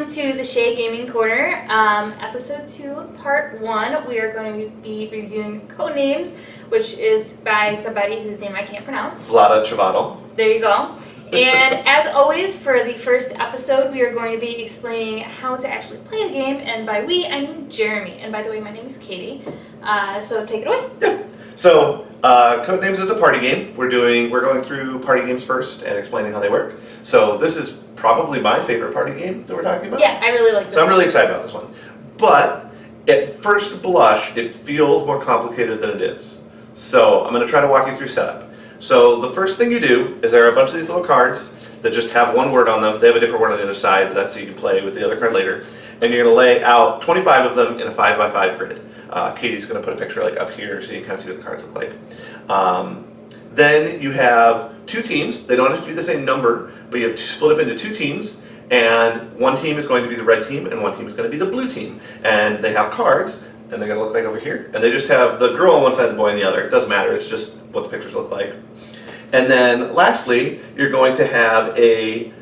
welcome to the Shea Gaming Corner, episode 2, part 1. We are going to be reviewing CodeNames, which is by somebody whose name I can't pronounce. Vlada Chvátil. There you go. And as always, for the first episode, we are going to be explaining how to actually play a game, and by we, I mean Jeremy. And by the way, my name is Katie, so take it away. Yeah. So, CodeNames is a party game. We're going through party games first and explaining how they work. So this is probably my favorite party game that we're talking about. Yeah, I really like this So I'm really excited about this one. But at first blush, it feels more complicated than it is. So I'm going to try to walk you through setup. So the first thing you do is there are a bunch of these little cards that just have one word on them. They have a different word on the other side, but that's so you can play with the other card later. And you're going to lay out 25 of them in a 5x5 grid. Katie's going to put a picture like up here so you can kind of see what the cards look like. Then you have two teams. They don't have to be the same number, but you have to split up into two teams. And one team is going to be the red team, and one team is going to be the blue team. And they have cards, and they're going to look like over here. And they just have the girl on one side, the boy on the other. It doesn't matter. It's just what the pictures look like. And then lastly, you're going to have a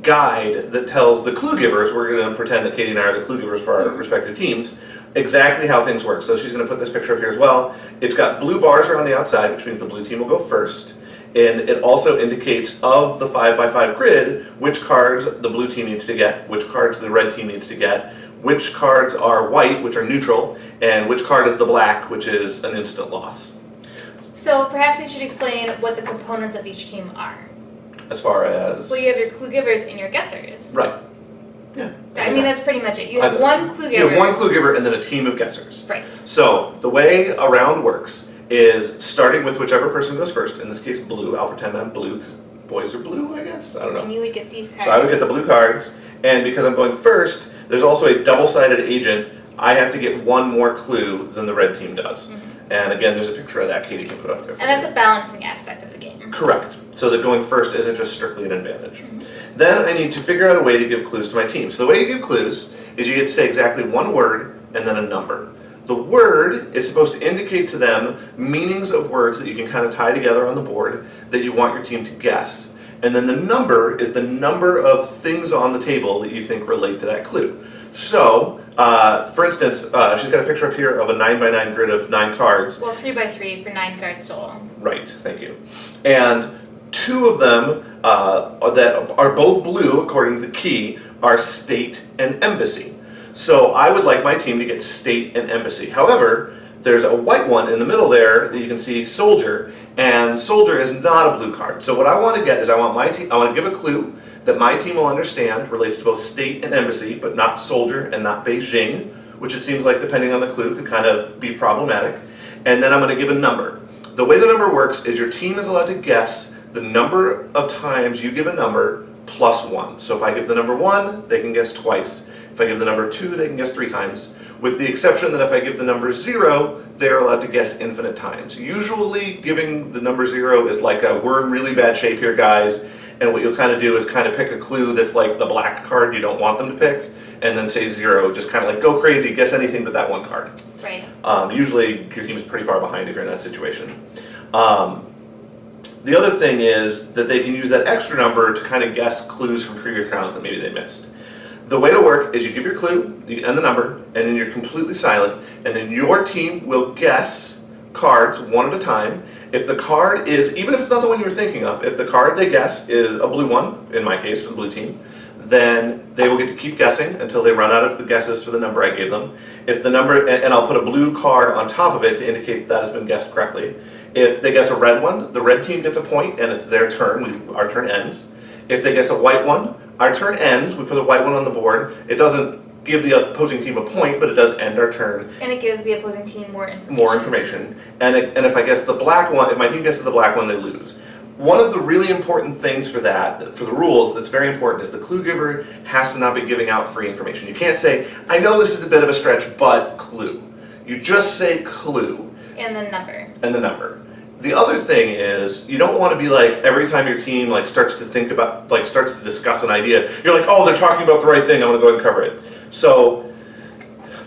guide that tells the clue givers, we're going to pretend that Katie and I are the clue givers for our respective teams, exactly how things work. So she's going to put this picture up here as well. It's got blue bars around the outside, which means the blue team will go first. And it also indicates of the 5x5 grid, which cards the blue team needs to get, which cards the red team needs to get, which cards are white, which are neutral, and which card is the black, which is an instant loss. So perhaps we should explain what the components of each team are. As far as... Well, you have your clue givers and your guessers. Right. Yeah. I mean, that's pretty much it. You have one clue giver. You have one clue giver and then a team of guessers. Right. So the way a round works is starting with whichever person goes first. In this case, blue. I'll pretend I'm blue because boys are blue, I guess. I don't know. And you would get these cards. So I would get the blue cards. And because I'm going first, there's also a double-sided agent. I have to get one more clue than the red team does. Mm-hmm. And again, there's a picture of that Katie can put up there. And that's a balancing aspect of the game. Correct. So that going first isn't just strictly an advantage. Mm-hmm. Then I need to figure out a way to give clues to my team. So the way you give clues is you get to say exactly one word and then a number. The word is supposed to indicate to them meanings of words that you can kind of tie together on the board that you want your team to guess. And then the number is the number of things on the table that you think relate to that clue. So, for instance, she's got a picture up here of a 9x9 grid of 9 cards. Well, 3x3 for 9 cards total. Right, thank you. And two of them that are both blue, according to the key, are state and embassy. So I would like my team to get state and embassy. However, there's a white one in the middle there that you can see, soldier, and soldier is not a blue card. So what I want to get is I want to give a clue that my team will understand relates to both state and embassy, but not soldier and not Beijing, which it seems like, depending on the clue, could kind of be problematic. And then I'm going to give a number. The way the number works is your team is allowed to guess the number of times you give a number plus 1. So if I give the number 1, they can guess twice. If I give the number 2, they can guess 3 times. With the exception that if I give the number 0, they're allowed to guess infinite times. Usually giving the number 0 is like a, we're in really bad shape here, guys. And what you'll kind of do is kind of pick a clue that's like the black card you don't want them to pick, and then say 0, just kind of like go crazy, guess anything but that one card. Right. Usually your team's pretty far behind if you're in that situation. The other thing is that they can use that extra number to kind of guess clues from previous rounds that maybe they missed. The way to work is you give your clue and the number, and then you're completely silent, and then your team will guess cards one at a time. If the card is, even if it's not the one you were thinking of, if the card they guess is a blue one, in my case for the blue team, then they will get to keep guessing until they run out of the guesses for the number I gave them. If the number, and I'll put a blue card on top of it to indicate that has been guessed correctly. If they guess a red one, the red team gets a point and it's their turn, our turn ends. If they guess a white one, our turn ends, we put the white one on the board. It doesn't give the opposing team a point, but it does end our turn. And it gives the opposing team more information. More information. And if I guess the black one, if my team guesses the black one, they lose. One of the really important things for that, for the rules, that's very important, is the clue giver has to not be giving out free information. You can't say, I know this is a bit of a stretch, but clue. You just say clue. And the number. And the number. The other thing is, you don't want to be like, every time your team like starts to think about, like starts to discuss an idea, you're like, oh, they're talking about the right thing, I'm going to go ahead and cover it. So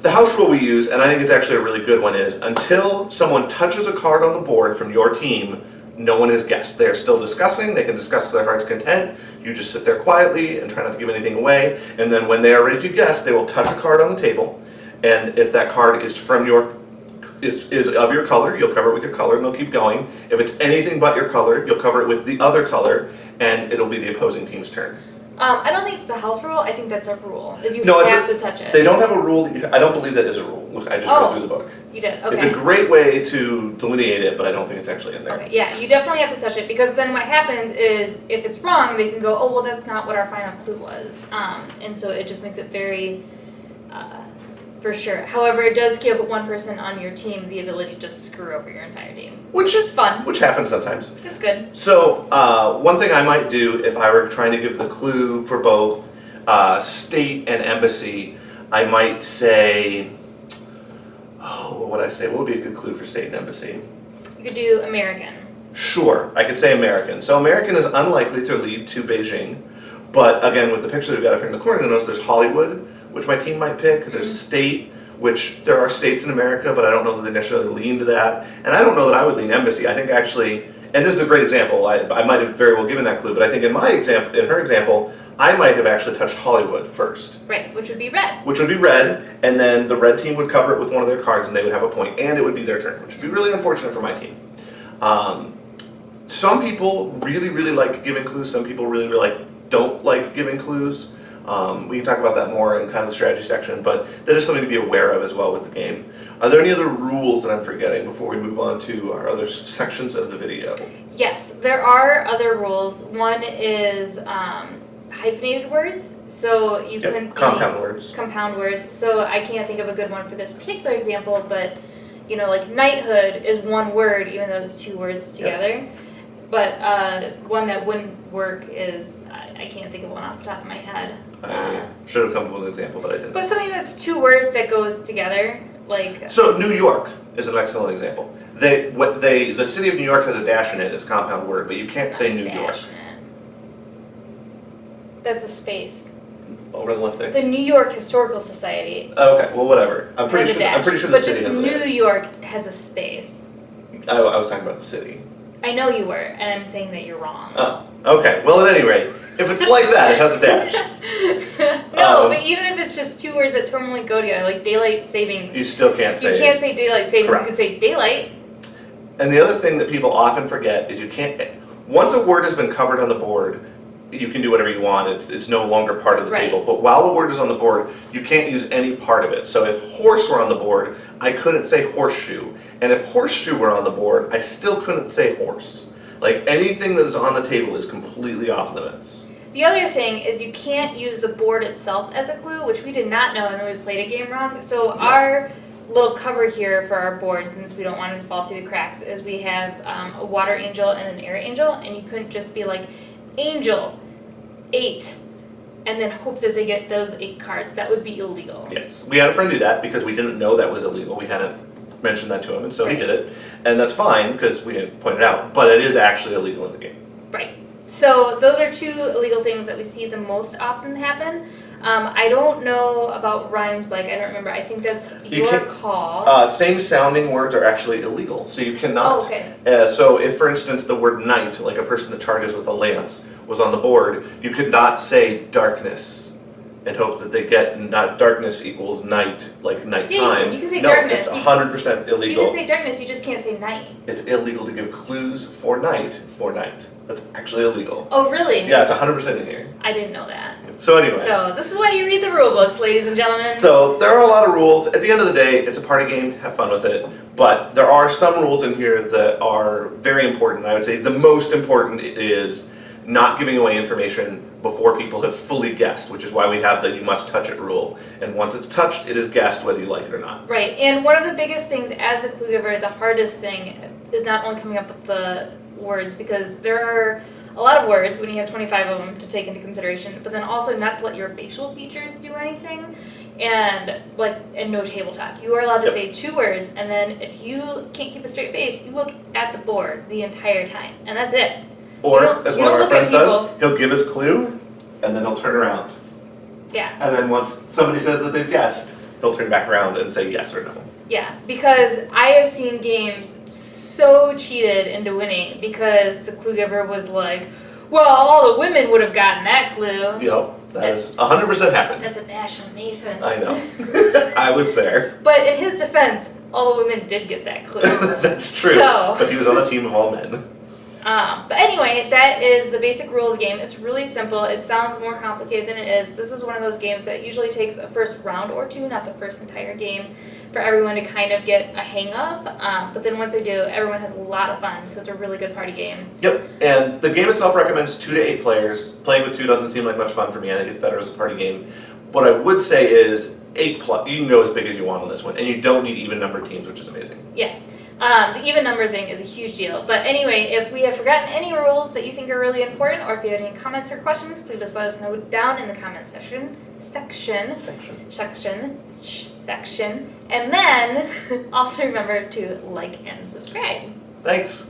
the house rule we use, and I think it's actually a really good one, is until someone touches a card on the board from your team, no one has guessed. They're still discussing, they can discuss to their heart's content. You just sit there quietly and try not to give anything away. And then when they are ready to guess, they will touch a card on the table. And if that card is from is of your color, you'll cover it with your color and they'll keep going. If it's anything but your color, you'll cover it with the other color and it'll be the opposing team's turn. I don't think it's a house rule. I think that's a rule. Is you No, have to touch it. They don't have a rule. I don't believe that is a rule. Look, I just read through the book. You did. Okay. It's a great way to delineate it, but I don't think it's actually in there. Okay. Yeah, you definitely have to touch it because then what happens is if it's wrong, they can go, oh well, that's not what our final clue was, and so it just makes it very. For sure. However, it does give one person on your team the ability to just screw over your entire team, which is fun. Which happens sometimes. It's good. So, one thing I might do if I were trying to give the clue for both state and embassy, I might say, what would I say? What would be a good clue for state and embassy? You could do American. Sure, I could say American. So American is unlikely to lead to Beijing, but again, with the picture we've got up here in the corner, you'll notice there's Hollywood, which my team might pick. There's state, which there are states in America, but I don't know that they necessarily lean to that. And I don't know that I would lean embassy. I think actually, and this is a great example, I might have very well given that clue, but I think in her example, I might have actually touched Hollywood first. Right, which would be red. Which would be red, and then the red team would cover it with one of their cards and they would have a point, and it would be their turn, which would be really unfortunate for my team. Some people really, really like giving clues, some people really, really don't like giving clues. We can talk about that more in kind of the strategy section, but that is something to be aware of as well with the game. Are there any other rules that I'm forgetting before we move on to our other sections of the video? Yes, there are other rules. One is hyphenated words, so you can compound words. Compound words. So I can't think of a good one for this particular example, but like knighthood is one word, even though it's two words together. Yep. But one that wouldn't work is I can't think of one off the top of my head. I should have come up with an example, but I didn't. But something that's two words that goes together, like. So New York is an excellent example. The city of New York has a dash in it as a compound word, but you can't say New York. That's a space. Over on the left there. The New York Historical Society. Okay, well whatever. I'm pretty sure the city. But just New York has a space. I was talking about the city. I know you were, and I'm saying that you're wrong. Oh, okay. Well, at any rate, if it's like that, it has a dash. No, but even if it's just two words that totally go together, like daylight savings. You still can't say. You can't say daylight savings. Correct. You could say daylight. And the other thing that people often forget is you can't. Once a word has been covered on the board, you can do whatever you want. It's no longer part of the table. But while the word is on the board, you can't use any part of it. So if horse were on the board, I couldn't say horseshoe. And if horseshoe were on the board, I still couldn't say horse. Like anything that is on the table is completely off limits. The other thing is you can't use the board itself as a clue, which we did not know, and then we played a game wrong. So our little cover here for our board, since we don't want it to fall through the cracks, is we have a water angel and an air angel, and you couldn't just be like, angel, 8, and then hope that they get those 8 cards. That would be illegal. Yes, we had a friend do that because we didn't know that was illegal. We hadn't mentioned that to him, and so he did it, and that's fine because we didn't point it out, but it is actually illegal in the game. Right. So those are two illegal things that we see the most often happen. I don't know about rhymes, I don't remember. I think that's your call. Same sounding words are actually illegal, so you cannot. Oh, okay. So if, for instance, the word night, like a person that charges with a lance, was on the board, you could not say darkness and hope that they get not darkness equals night, like nighttime. Yeah, you can say darkness. No, it's 100% illegal. You can say darkness, you just can't say night. It's illegal to give clues for night. That's actually illegal. Oh, really? Yeah, it's 100% in here. I didn't know that. So anyway. So this is why you read the rule books, ladies and gentlemen. So there are a lot of rules. At the end of the day, it's a party game. Have fun with it. But there are some rules in here that are very important. I would say the most important is not giving away information before people have fully guessed, which is why we have the you must touch it rule. And once it's touched, it is guessed whether you like it or not. Right. And one of the biggest things as a clue giver, the hardest thing is not only coming up with the words, because there are a lot of words when you have 25 of them to take into consideration, but then also not to let your facial features do anything, and no table talk. You are allowed to say 2 words, and then if you can't keep a straight face, you look at the board the entire time, and that's it. Or, as one of our friends does, he'll give his clue, and then he'll turn around. Yeah. And then once somebody says that they've guessed, he'll turn back around and say yes or no. Yeah, because I have seen games so cheated into winning because the clue giver was like, well, all the women would have gotten that clue. Yep, that has 100% happened. That's a bash on Nathan. I know. I was there. But in his defense, all the women did get that clue. That's true. So- But he was on a team of all men. But anyway, that is the basic rule of the game. It's really simple. It sounds more complicated than it is. This is one of those games that usually takes a first round or two, not the first entire game, for everyone to kind of get a hang of. But then once they do, everyone has a lot of fun. So it's a really good party game. Yep, and the game itself recommends 2 to 8 players. Playing with 2 doesn't seem like much fun for me. I think it's better as a party game. What I would say is 8 plus. You can go as big as you want on this one, and you don't need even numbered teams, which is amazing. Yeah. The even number thing is a huge deal. But anyway, if we have forgotten any rules that you think are really important, or if you have any comments or questions, please just let us know down in the comment section. And then also remember to like and subscribe. Thanks.